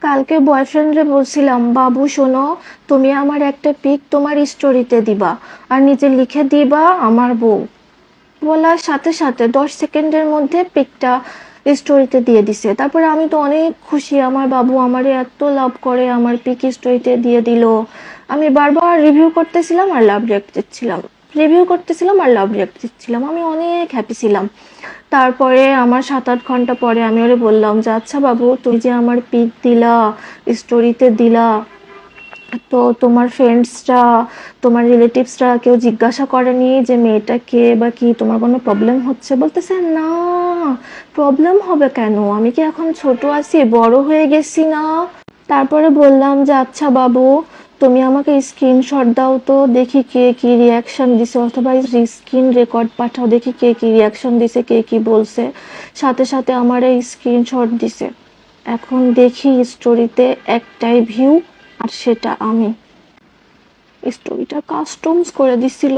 কালকে বয়ফ্রেন্ডরে বলছিলাম, বাবু শোনো, তুমি আমার একটা পিক তোমার স্টোরিতে দিবা আর নিচে লিখে দিবা আমার বউ। বলার সাথে সাথে 10 সেকেন্ডের মধ্যে পিকটা স্টোরিতে দিয়ে দিছে। তারপরে আমি তো অনেক খুশি, আমার বাবু আমারে এত লাভ করে, আমার পিক স্টোরিতে দিয়ে দিল। আমি বারবার রিভিউ করতেছিলাম আর লাভ রিয়াক্ট দিচ্ছিলাম, রিভিউ করতেছিলাম আর লাভ রিয়াক্ট দিচ্ছিলাম, আমি অনেক হ্যাপি ছিলাম। তারপরে আমার 7-8 ঘন্টা পরে আমি ওরে বললাম যে আচ্ছা বাবু, তুমি যে আমার পিক দিলা, স্টোরিতে দিলা, তো তোমার ফ্রেন্ডসরা, তোমার রিলেটিভসরা কেউ জিজ্ঞাসা করেনি যে মেয়েটা কে বা কি, তোমার কোনো প্রবলেম হচ্ছে? বলতেছে না, প্রবলেম হবে কেন, আমি কি এখন ছোট আছি, বড় হয়ে গেছি না। তারপরে বললাম যে আচ্ছা বাবু, তুমি আমাকে স্ক্রিনশট দাও তো, দেখি কে কি রিয়াকশন দিছে, অথবা স্ক্রিন রেকর্ড পাঠাও, দেখি কে কি রিয়াকশন দিছে, কে কি বলছে। সাথে সাথে আমার এই স্ক্রিনশট দিছে। এখন দেখি স্টোরিতে একটাই ভিউ, আর সেটা আমি। স্টোরিটা কাস্টমস করে দিছিল।